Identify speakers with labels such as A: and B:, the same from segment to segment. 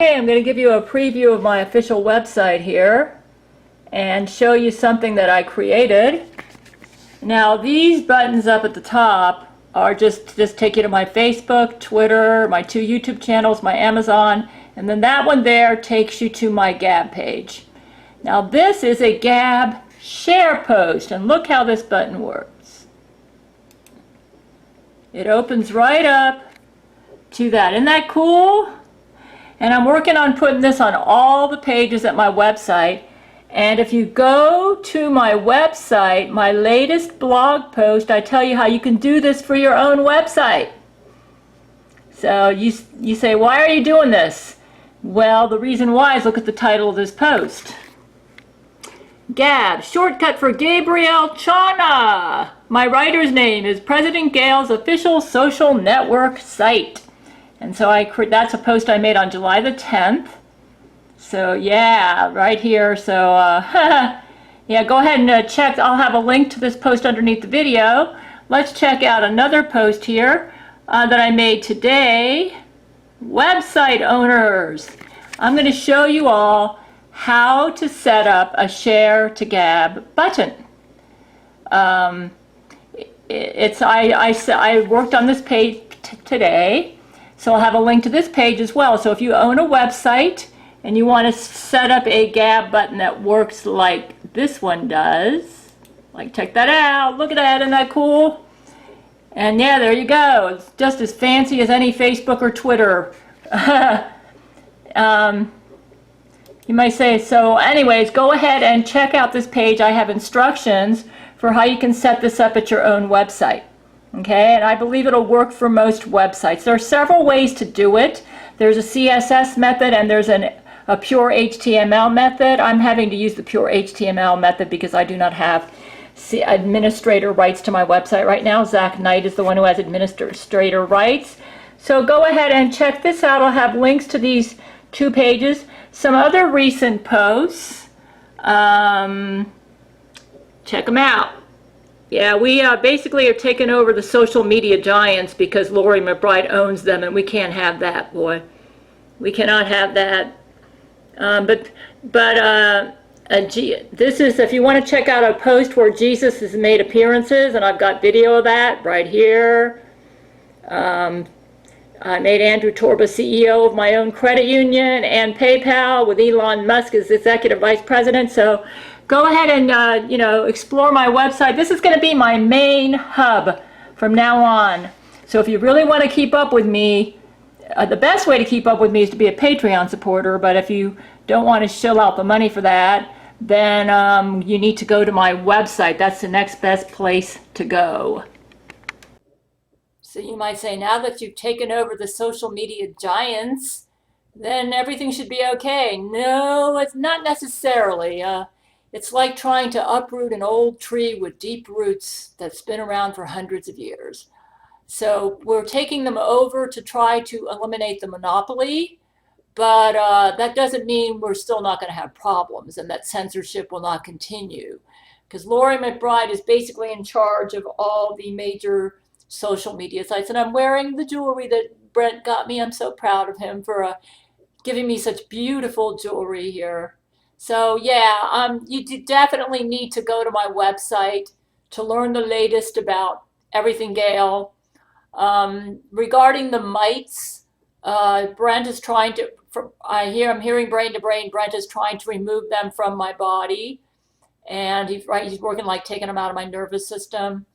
A: Hey, I'm going to give you a preview of my official website here and show you something that I created. Now these buttons up at the top are just take you to my Facebook, Twitter, my 2 YouTube channels, my Amazon, and then that one there takes you to my Gab page. Now this is a Gab share post, and look how this button works. It opens right up to that. Isn't that cool? And I'm working on putting this on all the pages at my website. And if you go to my website, my latest blog post, I tell you how you can do this for your own website. So you say, why are you doing this? Well, the reason why is look at the title of this post. Gab, shortcut for Gabriel Chana. My writer's name is President Gail's official social network site. And so that's a post I made on July the 10th. So yeah, right here. So yeah, go ahead and check. I'll have a link to this post underneath the video. Let's check out another post here that I made today. Website owners. I'm going to show you all how to set up a share to Gab button. I worked on this page today. So I'll have a link to this page as well. So if you own a website and you want to set up a Gab button that works like this one does, like check that out, look at that, isn't that cool? And yeah, there you go. It's just as fancy as any Facebook or Twitter. You might say, so anyways, go ahead and check out this page. I have instructions for how you can set this up at your own website. Okay, and I believe it'll work for most websites. There are several ways to do it. There's a CSS method and there's a pure HTML method. I'm having to use the pure HTML method because I do not have administrator rights to my website right now. Zach Knight is the one who has administrator rights. So go ahead and check this out. I'll have links to these 2 pages. Some other recent posts. Check them out. Yeah, we basically are taking over the social media giants because Lori McBride owns them, and we can't have that, boy. We cannot have that. This is, if you want to check out a post where Jesus has made appearances, and I've got video of that right here. I made Andrew Torba CEO of my own credit union and PayPal with Elon Musk as executive vice president. So go ahead and explore my website. This is going to be my main hub from now on. So if you really want to keep up with me, the best way to keep up with me is to be a Patreon supporter. But if you don't want to shell out the money for that, then you need to go to my website. That's the next best place to go. So you might say, now that you've taken over the social media giants, then everything should be okay. No, it's not necessarily. It's like trying to uproot an old tree with deep roots that's been around for hundreds of years. So we're taking them over to try to eliminate the monopoly, but that doesn't mean we're still not going to have problems and that censorship will not continue. Because Lori McBride is basically in charge of all the major social media sites. And I'm wearing the jewelry that Brent got me. I'm so proud of him for giving me such beautiful jewelry here. So yeah, you definitely need to go to my website to learn the latest about everything Gail. Regarding the mites, Brent is trying to, I'm hearing brain to brain, Brent is trying to remove them from my body. And he's working like taking them out of my nervous system.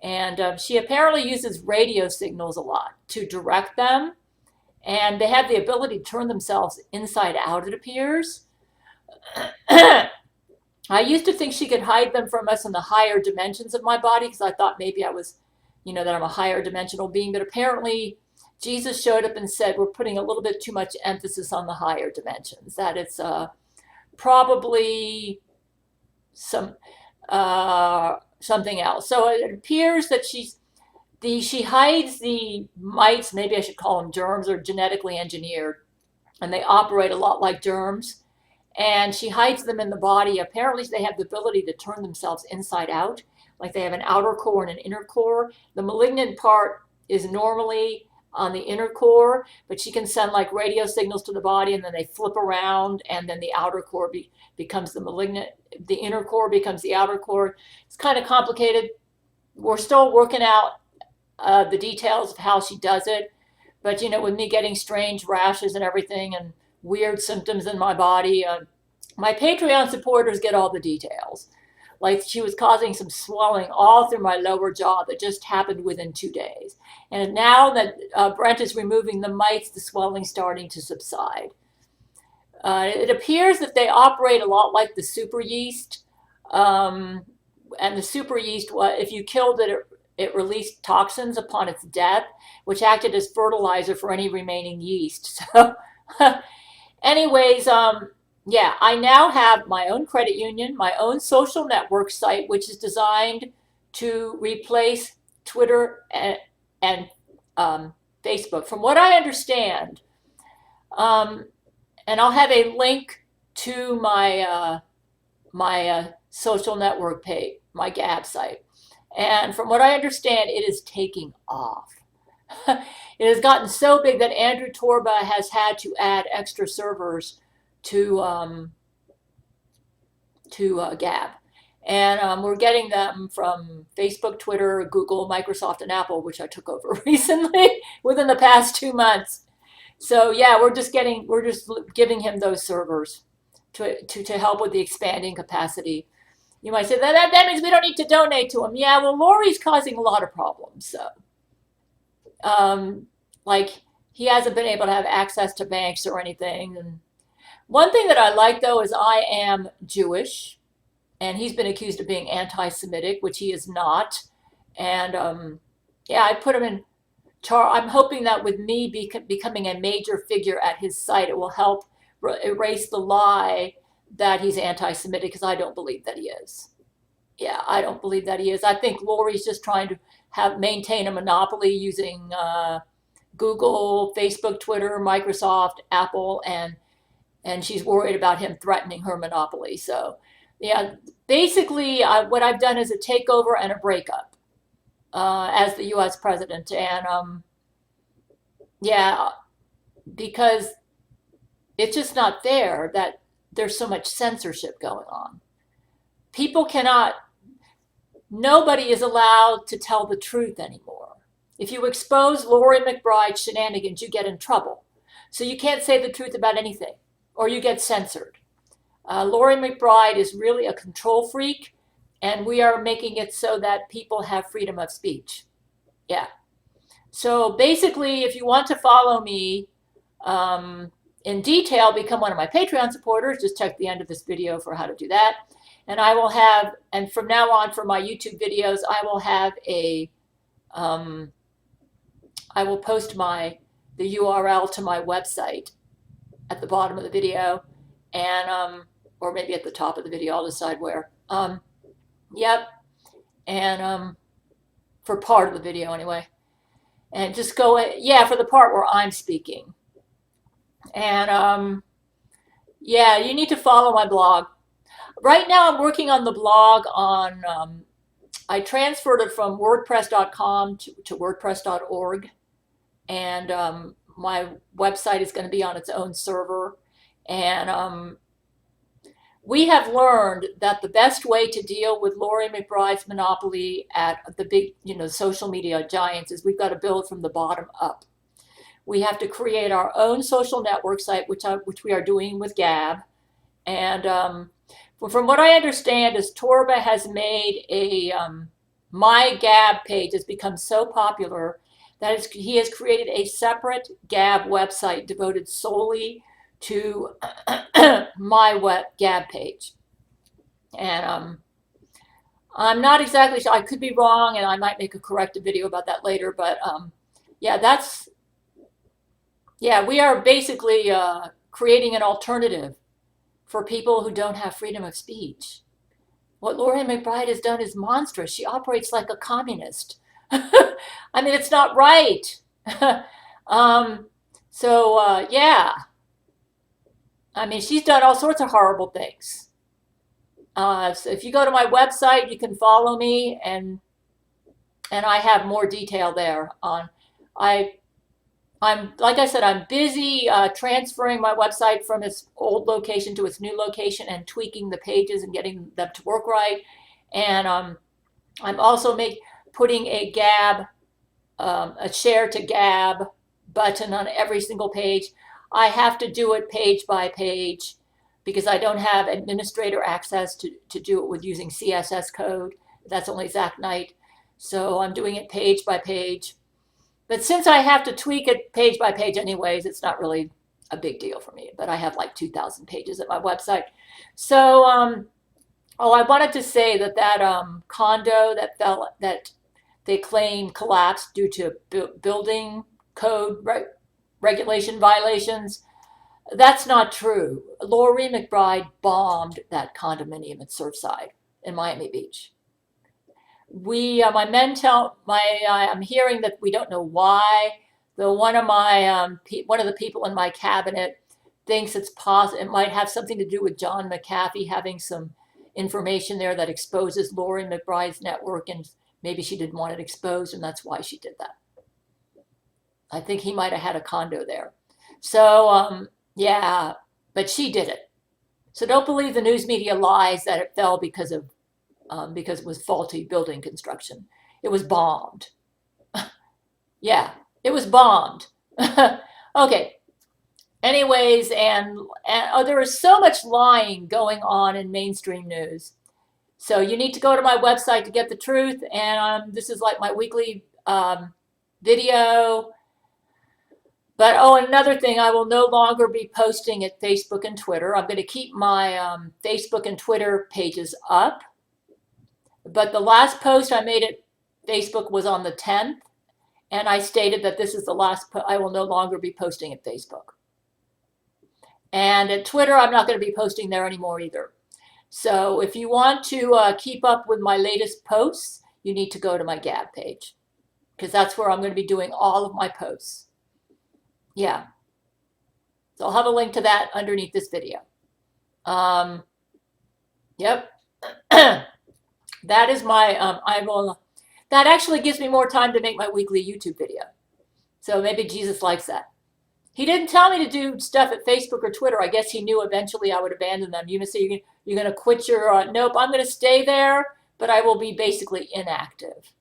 A: And she apparently uses radio signals a lot to direct them. And they have the ability to turn themselves inside out, it appears. I used to think she could hide them from us in the higher dimensions of my body because I thought maybe I was, that I'm a higher dimensional being. But apparently Jesus showed up and said we're putting a little bit too much emphasis on the higher dimensions, that it's probably something else. So it appears that she hides the mites, maybe I should call them germs, or genetically engineered, and they operate a lot like germs. And she hides them in the body. Apparently they have the ability to turn themselves inside out, like they have an outer core and an inner core. The malignant part is normally on the inner core, but she can send like radio signals to the body, and then they flip around, and then the outer core becomes the malignant, the inner core becomes the outer core. It's kind of complicated. We're still working out the details of how she does it. But, with me getting strange rashes and everything and weird symptoms in my body, my Patreon supporters get all the details. Like, she was causing some swelling all through my lower jaw that just happened within 2 days. And now that Brent is removing the mites, the swelling's starting to subside. It appears that they operate a lot like the super yeast. And the super yeast, if you killed it, it released toxins upon its death, which acted as fertilizer for any remaining yeast. So anyways, yeah, I now have my own credit union, my own social network site, which is designed to replace Twitter and Facebook. From what I understand, and I'll have a link to my social network page, my Gab site. And from what I understand, it is taking off. It has gotten so big that Andrew Torba has had to add extra servers to Gab. And we're getting them from Facebook, Twitter, Google, Microsoft, and Apple, which I took over recently within the past 2 months. So yeah, we're just giving him those servers to help with the expanding capacity. You might say that means we don't need to donate to him. Yeah, well, Lori's causing a lot of problems. So, like, he hasn't been able to have access to banks or anything. And one thing that I like, though, is I am Jewish, and he's been accused of being anti-Semitic, which he is not. And yeah, I put him in charge. I'm hoping that with me becoming a major figure at his site, it will help erase the lie that he's anti-Semitic, because I don't believe that he is. Yeah, I don't believe that he is. I think Lori's just trying to maintain a monopoly using Google, Facebook, Twitter, Microsoft, Apple, and she's worried about him threatening her monopoly. So yeah, basically what I've done is a takeover and a breakup as the US president. And yeah, because it's just not fair that there's so much censorship going on. Nobody is allowed to tell the truth anymore. If you expose Lori McBride's shenanigans, you get in trouble. So you can't say the truth about anything, or you get censored. Lori McBride is really a control freak, and we are making it so that people have freedom of speech. Yeah. So basically, if you want to follow me, in detail, become one of my Patreon supporters. Just check the end of this video for how to do that. And I will have, and from now on for my YouTube videos, I will have I will post the URL to my website at the bottom of the video, and or maybe at the top of the video. I'll decide where. Yep. And for part of the video anyway. And just go, yeah, for the part where I'm speaking. And yeah, you need to follow my blog. Right now I'm working on the blog on, I transferred it from WordPress.com to WordPress.org. And my website is going to be on its own server. And we have learned that the best way to deal with Lori McBride's monopoly at the big, social media giants is we've got to build from the bottom up. We have to create our own social network site, which we are doing with Gab. And from what I understand is Torba has made my Gab page has become so popular that he has created a separate Gab website devoted solely to my Gab page. And I'm not exactly sure. I could be wrong, and I might make a corrected video about that later. But yeah, we are basically creating an alternative for people who don't have freedom of speech. What Lori McBride has done is monstrous. She operates like a communist. I mean, it's not right. Yeah. I mean, she's done all sorts of horrible things. So if you go to my website, you can follow me, and I have more detail there on. like I said, I'm busy transferring my website from its old location to its new location and tweaking the pages and getting them to work right. And I'm also putting a share to Gab button on every single page. I have to do it page by page because I don't have administrator access to do it with using CSS code. That's only Zach Knight. So I'm doing it page by page. But since I have to tweak it page by page anyways, it's not really a big deal for me. But I have like 2,000 pages at my website. So, I wanted to say that condo that they claim collapsed due to building code regulation violations. That's not true. Lori McBride bombed that condominium at Surfside in Miami Beach. My men I'm hearing that we don't know why. Though one of the people in my cabinet thinks it might have something to do with John McAfee having some information there that exposes Lori McBride's network, and maybe she didn't want it exposed, and that's why she did that. I think he might have had a condo there. So, yeah, but she did it. So don't believe the news media lies that it fell because it was faulty building construction. It was bombed. Yeah, it was bombed. Okay. Anyways, there is so much lying going on in mainstream news. So you need to go to my website to get the truth. And this is like my weekly video. But another thing, I will no longer be posting at Facebook and Twitter. I'm going to keep my Facebook and Twitter pages up. But the last post I made at Facebook was on the 10th. And I stated that this is the last, I will no longer be posting at Facebook. And at Twitter, I'm not going to be posting there anymore either. So if you want to keep up with my latest posts, you need to go to my Gab page, because that's where I'm going to be doing all of my posts. Yeah. So I'll have a link to that underneath this video. Yep. That is my, that actually gives me more time to make my weekly YouTube video. So maybe Jesus likes that. He didn't tell me to do stuff at Facebook or Twitter. I guess he knew eventually I would abandon them. You must say you're going to quit your, nope, I'm going to stay there, but I will be basically inactive.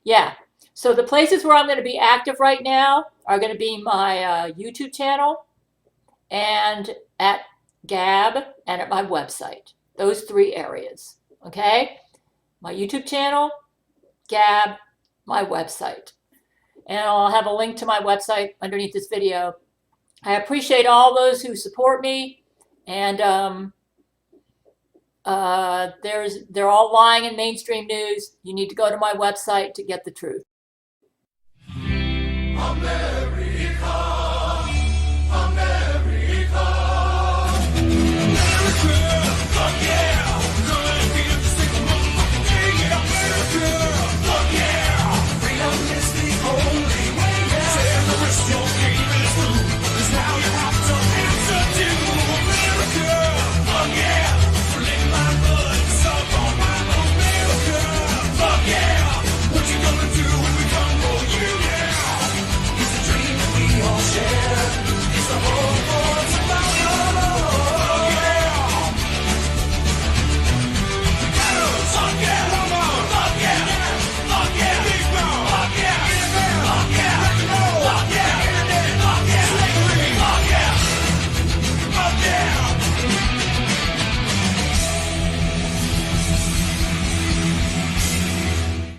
A: Yeah. So the places where I'm going to be active right now are going to be my YouTube channel and at Gab and at my website. Those 3 areas. Okay? My YouTube channel, Gab, my website. And I'll have a link to my website underneath this video. I appreciate all those who support me. And they're all lying in mainstream news. You need to go to my website to get the truth. Amen.